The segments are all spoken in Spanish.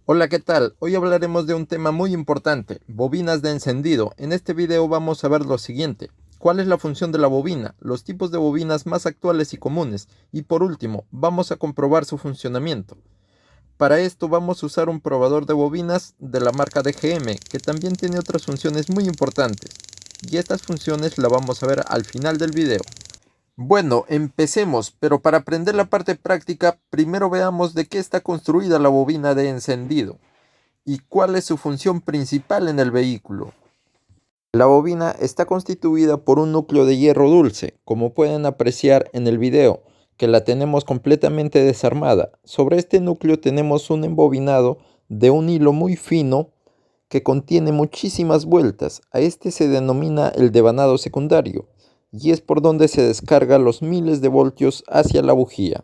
Hola, ¿qué tal? Hoy hablaremos de un tema muy importante, bobinas de encendido. En este video vamos a ver lo siguiente. ¿Cuál es la función de la bobina? Los tipos de bobinas más actuales y comunes. Y por último, vamos a comprobar su funcionamiento. Para esto vamos a usar un probador de bobinas de la marca DGM, que también tiene otras funciones muy importantes. Y estas funciones las vamos a ver al final del video. Bueno, empecemos, pero para aprender la parte práctica, primero veamos de qué está construida la bobina de encendido y cuál es su función principal en el vehículo. La bobina está constituida por un núcleo de hierro dulce, como pueden apreciar en el video, que la tenemos completamente desarmada. Sobre este núcleo tenemos un embobinado de un hilo muy fino que contiene muchísimas vueltas. A este se denomina el devanado secundario, y es por donde se descargan los miles de voltios hacia la bujía.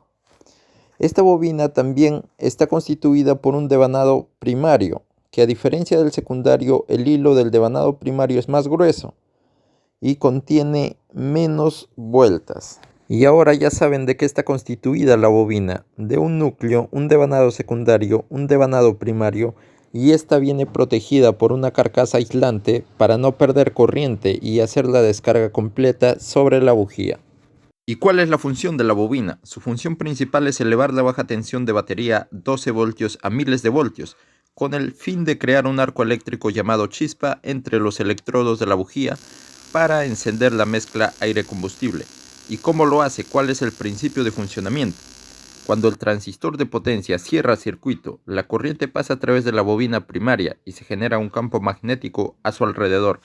Esta bobina también está constituida por un devanado primario, que a diferencia del secundario, el hilo del devanado primario es más grueso y contiene menos vueltas. Y ahora ya saben de qué está constituida la bobina: de un núcleo, un devanado secundario, un devanado primario, y esta viene protegida por una carcasa aislante para no perder corriente y hacer la descarga completa sobre la bujía. ¿Y cuál es la función de la bobina? Su función principal es elevar la baja tensión de batería 12 voltios a miles de voltios, con el fin de crear un arco eléctrico llamado chispa entre los electrodos de la bujía para encender la mezcla aire-combustible. ¿Y cómo lo hace? ¿Cuál es el principio de funcionamiento? Cuando el transistor de potencia cierra circuito, la corriente pasa a través de la bobina primaria y se genera un campo magnético a su alrededor.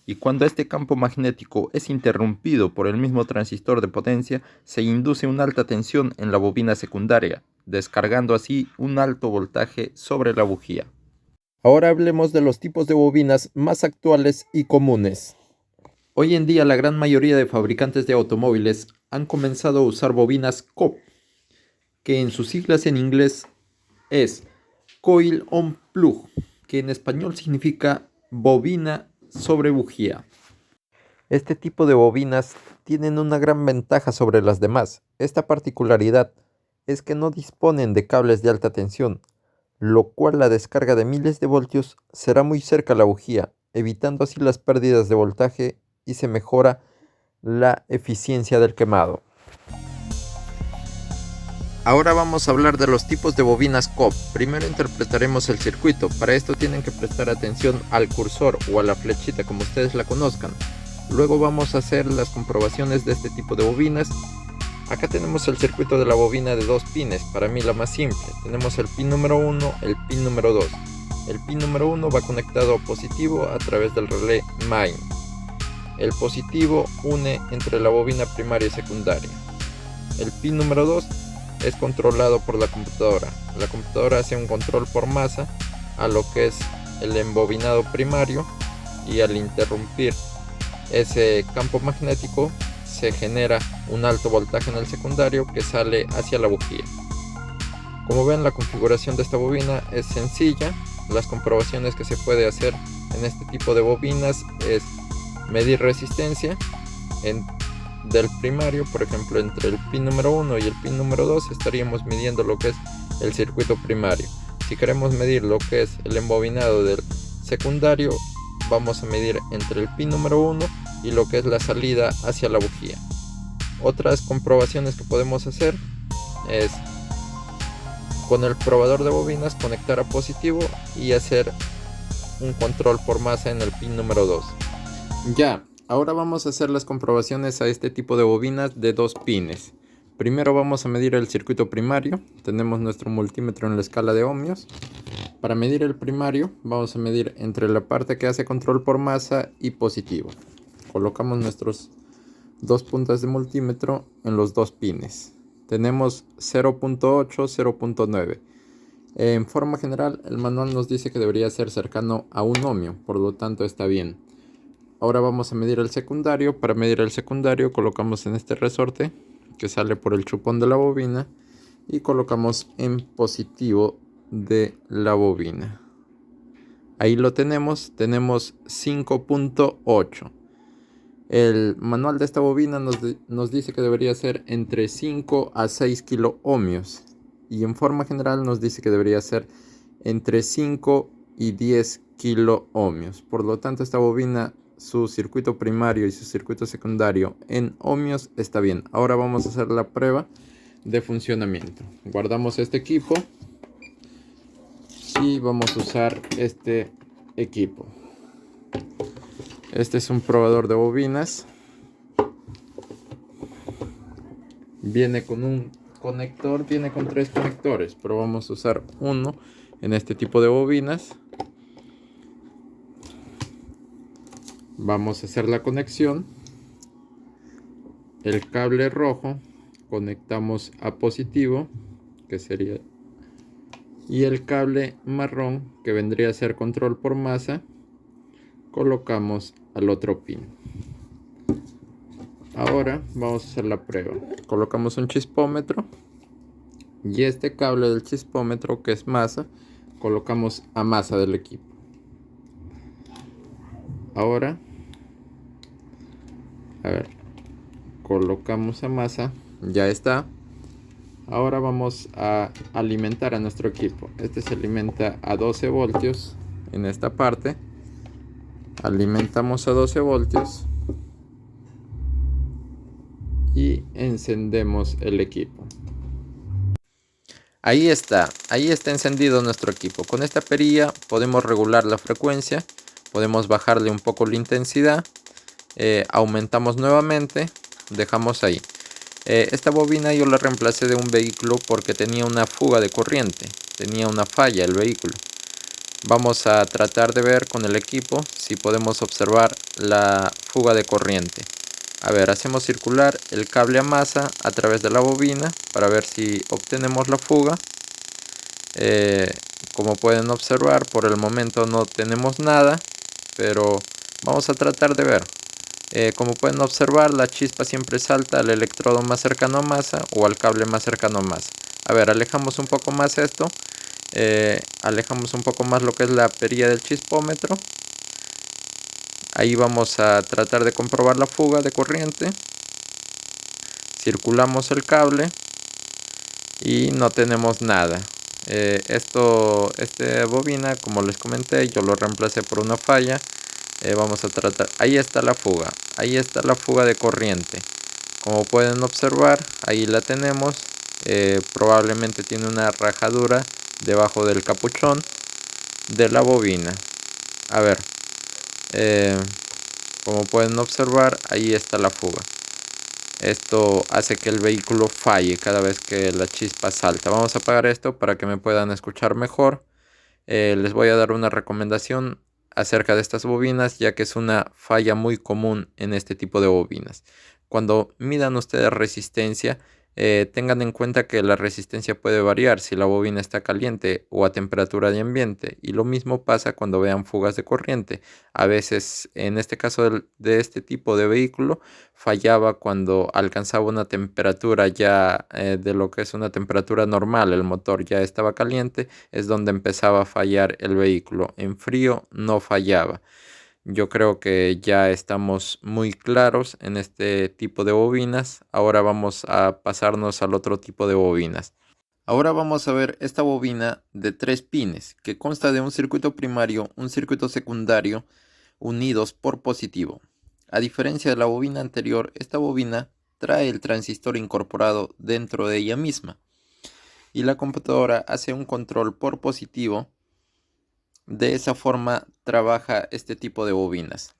Y cuando este campo magnético es interrumpido por el mismo transistor de potencia, se induce una alta tensión en la bobina secundaria, descargando así un alto voltaje sobre la bujía. Ahora hablemos de los tipos de bobinas más actuales y comunes. Hoy en día la gran mayoría de fabricantes de automóviles han comenzado a usar bobinas COP, que en sus siglas en inglés es Coil on Plug, que en español significa bobina sobre bujía. Este tipo de bobinas tienen una gran ventaja sobre las demás. Esta particularidad es que no disponen de cables de alta tensión, lo cual la descarga de miles de voltios será muy cerca a la bujía, evitando así las pérdidas de voltaje y se mejora la eficiencia del quemado. Ahora vamos a hablar de los tipos de bobinas COP. Primero interpretaremos el circuito. Para esto tienen que prestar atención al cursor o a la flechita como ustedes la conozcan. Luego vamos a hacer las comprobaciones de este tipo de bobinas. Acá tenemos el circuito de la bobina de dos pines, para mí la más simple. Tenemos el pin número 1, el pin número 2. El pin número 1 va conectado a positivo a través del relé main. El positivo une entre la bobina primaria y secundaria. El pin número 2 es controlado por la computadora. La computadora hace un control por masa a lo que es el embobinado primario, y al interrumpir ese campo magnético se genera un alto voltaje en el secundario que sale hacia la bujía. Como ven, la configuración de esta bobina es sencilla. Las comprobaciones que se puede hacer en este tipo de bobinas es medir resistencia del primario. Por ejemplo, entre el pin número 1 y el pin número 2 estaríamos midiendo lo que es el circuito primario. Si queremos medir lo que es el embobinado del secundario, vamos a medir entre el pin número 1 y lo que es la salida hacia la bujía. Otras comprobaciones que podemos hacer es con el probador de bobinas conectar a positivo y hacer un control por masa en el pin número 2. Ya, ahora vamos a hacer las comprobaciones a este tipo de bobinas de dos pines. Primero vamos a medir el circuito primario. Tenemos nuestro multímetro en la escala de ohmios. Para medir el primario vamos a medir entre la parte que hace control por masa y positivo. Colocamos nuestros dos puntas de multímetro en los dos pines. Tenemos 0.8, 0.9. En forma general, el manual nos dice que debería ser cercano a un ohmio, por lo tanto está bien. Ahora vamos a medir el secundario. Para medir el secundario colocamos en este resorte que sale por el chupón de la bobina y colocamos en positivo de la bobina. Ahí lo tenemos 5.8. El manual de esta bobina nos dice que debería ser entre 5 a 6 kilo ohmios, y en forma general nos dice que debería ser entre 5 y 10 kilo ohmios. Por lo tanto, esta bobina, su circuito primario y su circuito secundario en ohmios está bien. Ahora vamos a hacer la prueba de funcionamiento. Guardamos este equipo y vamos a usar este equipo. Este es un probador de bobinas. Viene con un conector, viene con 3 conectores, pero vamos a usar uno en este tipo de bobinas. Vamos a hacer la conexión. El cable rojo conectamos a positivo, que sería, y el cable marrón, que vendría a ser control por masa, colocamos al otro pin. Ahora vamos a hacer la prueba. Colocamos un chispómetro y este cable del chispómetro, que es masa, colocamos a masa del equipo. Ahora, a ver, colocamos a masa, ya está. Ahora vamos a alimentar a nuestro equipo. Este se alimenta a 12 voltios en esta parte. Alimentamos a 12 voltios y encendemos el equipo. Ahí está encendido nuestro equipo. Con esta perilla podemos regular la frecuencia, podemos bajarle un poco la intensidad, aumentamos nuevamente, dejamos ahí. Esta bobina yo la reemplacé de un vehículo porque tenía una fuga de corriente, tenía una falla el vehículo. Vamos a tratar de ver con el equipo si podemos observar la fuga de corriente. A ver, hacemos circular el cable a masa a través de la bobina para ver si obtenemos la fuga. Como pueden observar, por el momento no tenemos nada, pero vamos a tratar de ver. Como pueden observar, la chispa siempre salta al electrodo más cercano a masa o al cable más cercano a masa. A ver, alejamos un poco más esto. Alejamos un poco más lo que es la perilla del chispómetro. Ahí vamos a tratar de comprobar la fuga de corriente. Circulamos el cable y no tenemos nada. Esta bobina, como les comenté, yo lo reemplacé por una falla. Vamos a tratar. Ahí está la fuga. Ahí está la fuga de corriente. Como pueden observar, ahí la tenemos. Probablemente tiene una rajadura debajo del capuchón de la bobina. A ver, como pueden observar, ahí está la fuga. Esto hace que el vehículo falle cada vez que la chispa salta. Vamos a apagar esto para que me puedan escuchar mejor. Les voy a dar una recomendación acerca de estas bobinas, ya que es una falla muy común en este tipo de bobinas. Cuando midan ustedes resistencia, tengan en cuenta que la resistencia puede variar si la bobina está caliente o a temperatura de ambiente, y lo mismo pasa cuando vean fugas de corriente. A veces, en este caso de este tipo de vehículo, fallaba cuando alcanzaba una temperatura ya de lo que es una temperatura normal, el motor ya estaba caliente, es donde empezaba a fallar el vehículo. En frío no fallaba. Yo creo que ya estamos muy claros en este tipo de bobinas. Ahora vamos a pasarnos al otro tipo de bobinas. Ahora vamos a ver esta bobina de 3 pines que consta de un circuito primario, un circuito secundario unidos por positivo. A diferencia de la bobina anterior, esta bobina trae el transistor incorporado dentro de ella misma y la computadora hace un control por positivo. De esa forma trabaja este tipo de bobinas.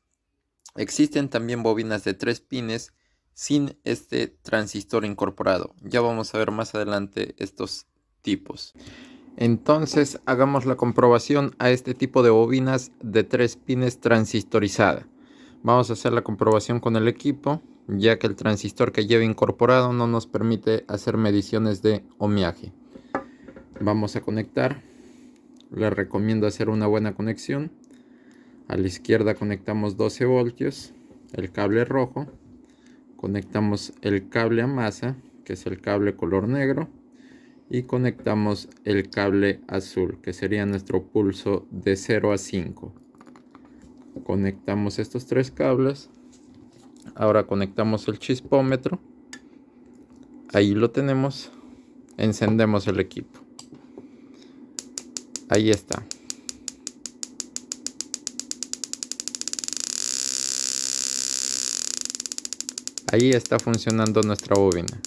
Existen también bobinas de 3 pines sin este transistor incorporado. Ya vamos a ver más adelante estos tipos. Entonces hagamos la comprobación a este tipo de bobinas de 3 pines transistorizada. Vamos a hacer la comprobación con el equipo, ya que el transistor que lleva incorporado no nos permite hacer mediciones de ohmiaje. Vamos a conectar. Les recomiendo hacer una buena conexión. A la izquierda conectamos 12 voltios, el cable rojo. Conectamos el cable a masa, que es el cable color negro. Y conectamos el cable azul, que sería nuestro pulso de 0 a 5. Conectamos estos 3 cables. Ahora conectamos el chispómetro. Ahí lo tenemos. Encendemos el equipo. Ahí está. Ahí está funcionando nuestra bobina.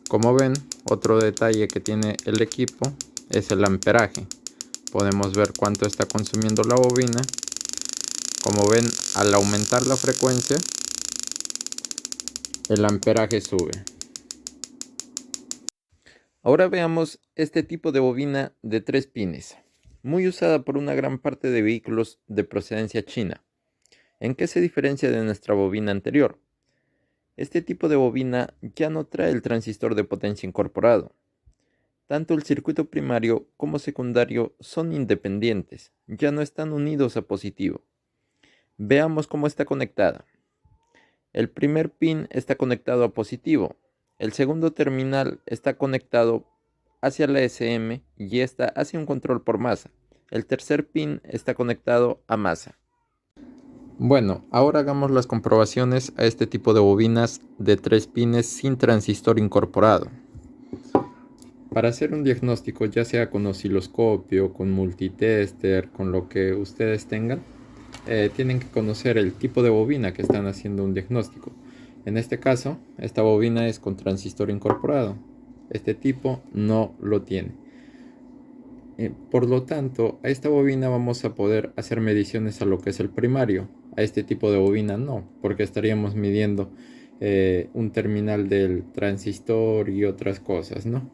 Como ven, otro detalle que tiene el equipo es el amperaje. Podemos ver cuánto está consumiendo la bobina. Como ven, al aumentar la frecuencia, el amperaje sube. Ahora veamos este tipo de bobina de 3 pines, muy usada por una gran parte de vehículos de procedencia china. ¿En qué se diferencia de nuestra bobina anterior? Este tipo de bobina ya no trae el transistor de potencia incorporado. Tanto el circuito primario como secundario son independientes, ya no están unidos a positivo. Veamos cómo está conectada. El primer pin está conectado a positivo. El segundo terminal está conectado hacia la SM y esta hacia un control por masa. El tercer pin está conectado a masa. Bueno, ahora hagamos las comprobaciones a este tipo de bobinas de 3 pines sin transistor incorporado. Para hacer un diagnóstico, ya sea con osciloscopio, con multitester, con lo que ustedes tengan, tienen que conocer el tipo de bobina que están haciendo un diagnóstico. En este caso, esta bobina es con transistor incorporado. Este tipo no lo tiene. Por lo tanto, a esta bobina vamos a poder hacer mediciones a lo que es el primario. A este tipo de bobina no, porque estaríamos midiendo un terminal del transistor y otras cosas, ¿no?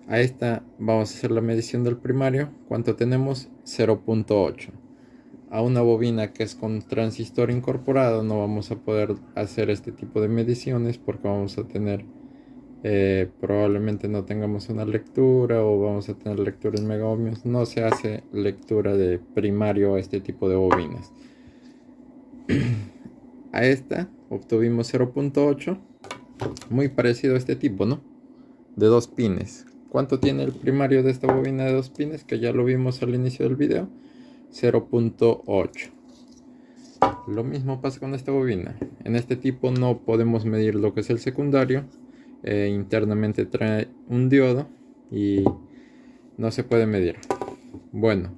A esta vamos a hacer la medición del primario. ¿Cuánto tenemos? 0.8. A una bobina que es con transistor incorporado no vamos a poder hacer este tipo de mediciones porque vamos a tener probablemente no tengamos una lectura o vamos a tener lectura en megaohmios. No se hace lectura de primario a este tipo de bobinas. A esta obtuvimos 0.8, muy parecido a este tipo, ¿no? De 2 pines. ¿Cuánto tiene el primario de esta bobina de 2 pines? Que ya lo vimos al inicio del video. 0.8. Lo mismo pasa con esta bobina. En este tipo no podemos medir lo que es el secundario. Internamente trae un diodo y no se puede medir. Bueno,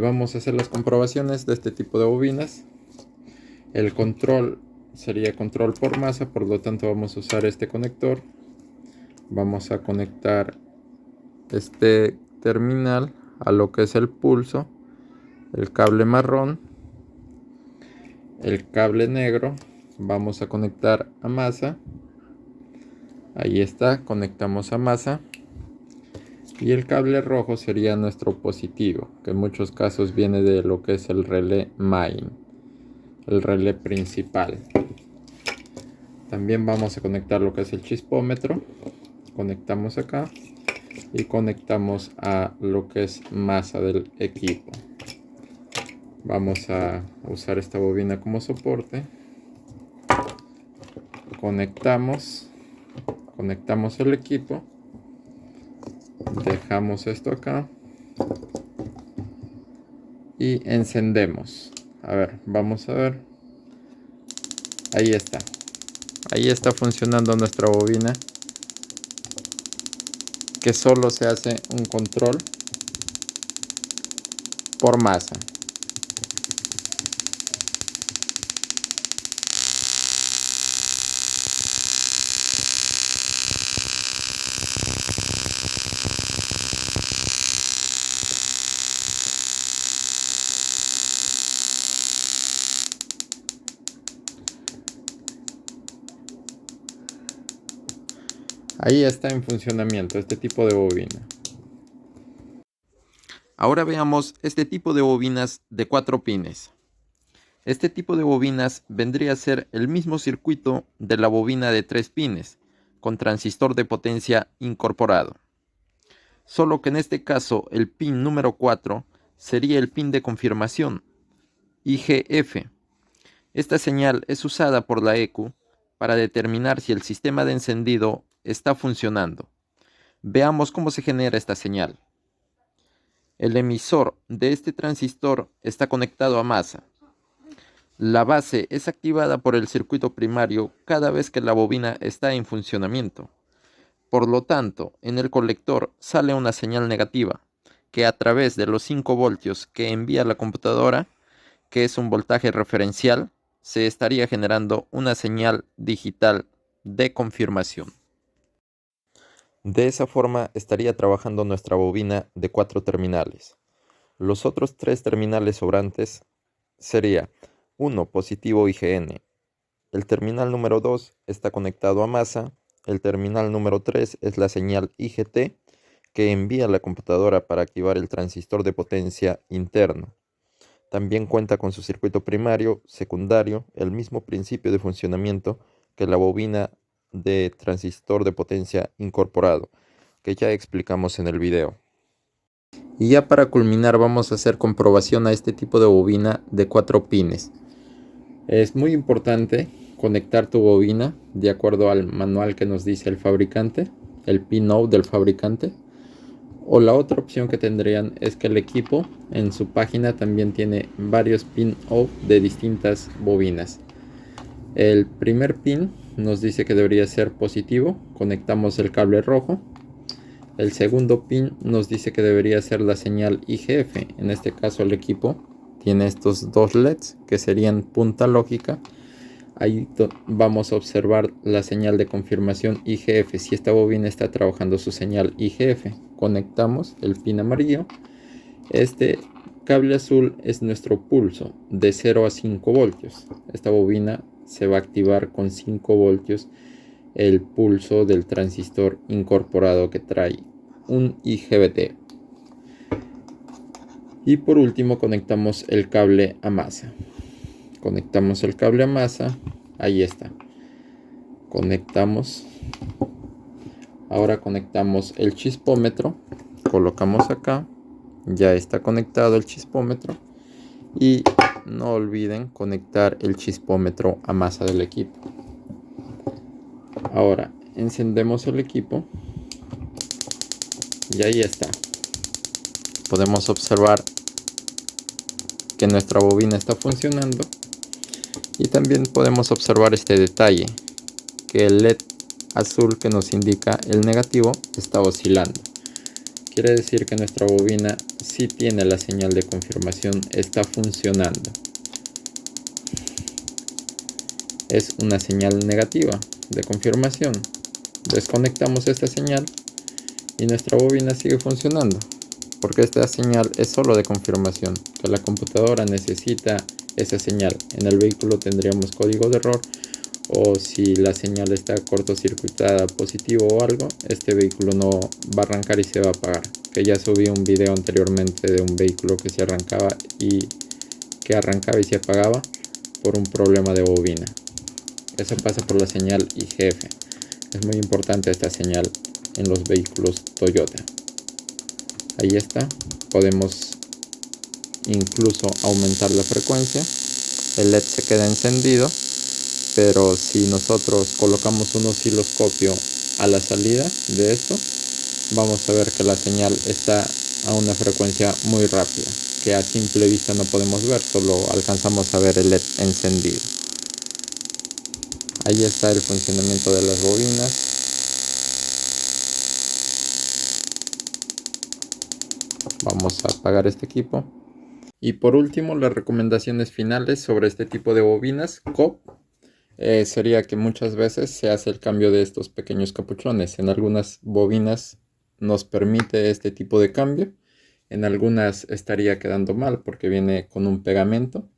vamos a hacer las comprobaciones de este tipo de bobinas. El control sería control por masa, por lo tanto vamos a usar este conector. Vamos a conectar este terminal a lo que es el pulso, el cable marrón, el cable negro. Vamos a conectar a masa. Ahí está, conectamos a masa. Y el cable rojo sería nuestro positivo, que en muchos casos viene de lo que es el relé main, el relé principal. También vamos a conectar lo que es el chispómetro. Conectamos acá y conectamos a lo que es masa del equipo. Vamos a usar esta bobina como soporte. Conectamos el equipo. Dejamos esto acá y encendemos. A ver, vamos a ver. Ahí está. Ahí está funcionando nuestra bobina, que solo se hace un control por masa. Ahí está en funcionamiento este tipo de bobina. Ahora veamos este tipo de bobinas de 4 pines. Este tipo de bobinas vendría a ser el mismo circuito de la bobina de 3 pines, con transistor de potencia incorporado. Solo que en este caso el pin número 4 sería el pin de confirmación, IGF. Esta señal es usada por la ECU para determinar si el sistema de encendido está funcionando. Veamos cómo se genera esta señal. El emisor de este transistor está conectado a masa. La base es activada por el circuito primario cada vez que la bobina está en funcionamiento. Por lo tanto, en el colector sale una señal negativa. que a través de los 5 voltios que envía la computadora, que es un voltaje referencial, se estaría generando una señal digital de confirmación. De esa forma estaría trabajando nuestra bobina de 4 terminales. Los otros 3 terminales sobrantes sería 1 positivo IGN. El terminal número 2 está conectado a masa. El terminal número 3 es la señal IGT que envía la computadora para activar el transistor de potencia interno. También cuenta con su circuito primario, secundario, el mismo principio de funcionamiento que la bobina de transistor de potencia incorporado, que ya explicamos en el video. Y ya para culminar vamos a hacer comprobación a este tipo de bobina de 4 pines. Es muy importante conectar tu bobina de acuerdo al manual que nos dice el fabricante, el pinout del fabricante. O la otra opción que tendrían es que el equipo en su página también tiene varios pin-off de distintas bobinas. El primer pin nos dice que debería ser positivo, conectamos el cable rojo. El segundo pin nos dice que debería ser la señal IGF. En este caso el equipo tiene estos dos LEDs que serían punta lógica. Ahí vamos a observar la señal de confirmación IGF. Si esta bobina está trabajando su señal IGF, conectamos el pin amarillo. Este cable azul es nuestro pulso de 0 a 5 voltios. Esta bobina se va a activar con 5 voltios el pulso del transistor incorporado que trae un IGBT. Y por último conectamos el cable a masa. Conectamos el cable a masa. Ahí está. Conectamos. Ahora conectamos el chispómetro. Colocamos acá. Ya está conectado el chispómetro. Y no olviden conectar el chispómetro a masa del equipo. Ahora encendemos el equipo. Y ahí está. Podemos observar que nuestra bobina está funcionando. Y también podemos observar este detalle, que el LED azul que nos indica el negativo está oscilando. Quiere decir que nuestra bobina sí tiene la señal de confirmación, está funcionando. Es una señal negativa de confirmación. Desconectamos esta señal y nuestra bobina sigue funcionando, porque esta señal es solo de confirmación, que la computadora necesita esa señal. En el vehículo tendríamos código de error, o si la señal está cortocircuitada positivo o algo, este vehículo no va a arrancar y se va a apagar. Que ya subí un video anteriormente de un vehículo que se arrancaba y se apagaba por un problema de bobina. Eso pasa por la señal IGF. Es muy importante esta señal en los vehículos Toyota. Ahí está. Podemos incluso aumentar la frecuencia. El LED se queda encendido, pero si nosotros colocamos un osciloscopio a la salida de esto, vamos a ver que la señal está a una frecuencia muy rápida, que a simple vista no podemos ver, solo alcanzamos a ver el LED encendido. Ahí está el funcionamiento de las bobinas. Vamos a apagar este equipo. Y por último, las recomendaciones finales sobre este tipo de bobinas COP sería que muchas veces se hace el cambio de estos pequeños capuchones. En algunas bobinas nos permite este tipo de cambio. En algunas estaría quedando mal porque viene con un pegamento.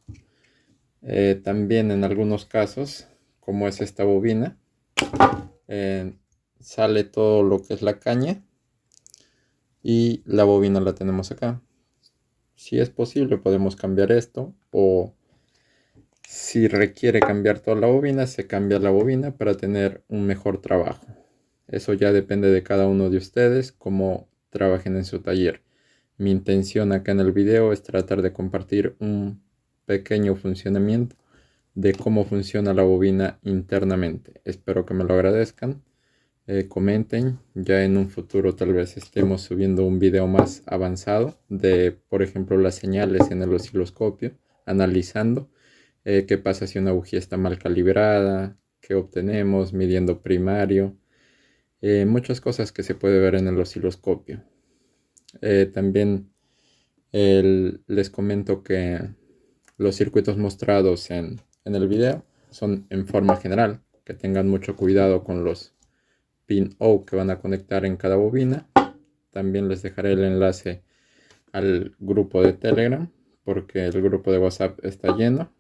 También en algunos casos, como es esta bobina, sale todo lo que es la caña y la bobina la tenemos acá. Si es posible podemos cambiar esto, o si requiere cambiar toda la bobina, se cambia la bobina para tener un mejor trabajo. Eso ya depende de cada uno de ustedes, cómo trabajen en su taller. Mi intención acá en el video es tratar de compartir un pequeño funcionamiento de cómo funciona la bobina internamente. Espero que me lo agradezcan. Comenten, ya en un futuro tal vez estemos subiendo un video más avanzado de, por ejemplo, las señales en el osciloscopio, analizando qué pasa si una bujía está mal calibrada, qué obtenemos, midiendo primario, muchas cosas que se puede ver en el osciloscopio. También les comento que los circuitos mostrados en el video son en forma general, que tengan mucho cuidado con los pin O que van a conectar en cada bobina. También les dejaré el enlace al grupo de Telegram, porque el grupo de WhatsApp está lleno,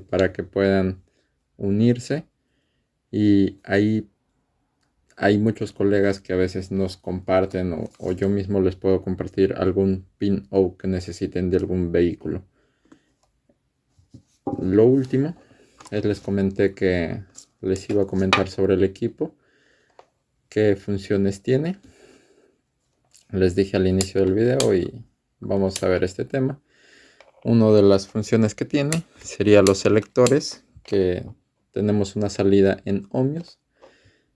para que puedan unirse. Y ahí hay muchos colegas que a veces nos comparten o yo mismo les puedo compartir algún pin O que necesiten de algún vehículo. Lo último les comenté que les iba a comentar sobre el equipo, qué funciones tiene. Les dije al inicio del video y vamos a ver este tema. Una de las funciones que tiene sería los selectores, que tenemos una salida en ohmios,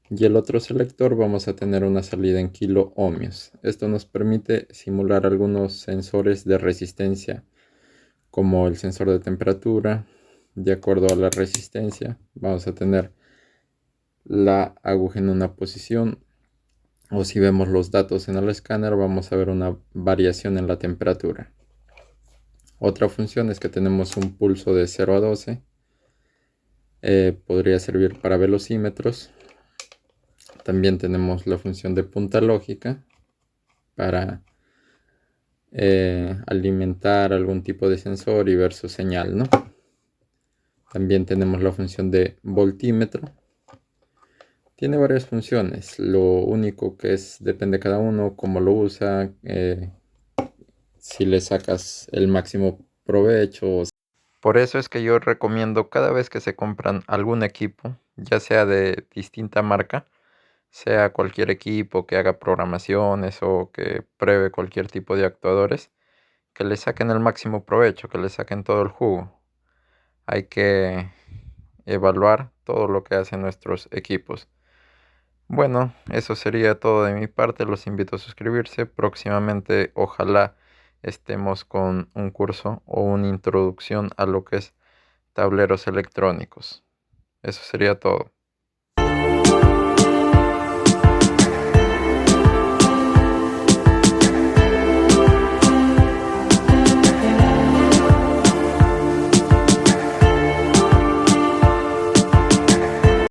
y el otro selector vamos a tener una salida en kilo ohmios. Esto nos permite simular algunos sensores de resistencia, como el sensor de temperatura. De acuerdo a la resistencia vamos a tener la aguja en una posición, o si vemos los datos en el escáner vamos a ver una variación en la temperatura. Otra función es que tenemos un pulso de 0 a 12. Podría servir para velocímetros. También tenemos la función de punta lógica para alimentar algún tipo de sensor y ver su señal, ¿no? También tenemos la función de voltímetro. Tiene varias funciones. Lo único que depende cada uno cómo lo usa, si le sacas el máximo provecho. Por eso es que yo recomiendo, cada vez que se compran algún equipo, ya sea de distinta marca, sea cualquier equipo que haga programaciones o que pruebe cualquier tipo de actuadores, que le saquen el máximo provecho, que le saquen todo el jugo. Hay que evaluar todo lo que hacen nuestros equipos. Bueno, eso sería todo de mi parte. Los invito a suscribirse. Próximamente, ojalá estemos con un curso o una introducción a lo que es tableros electrónicos. Eso sería todo.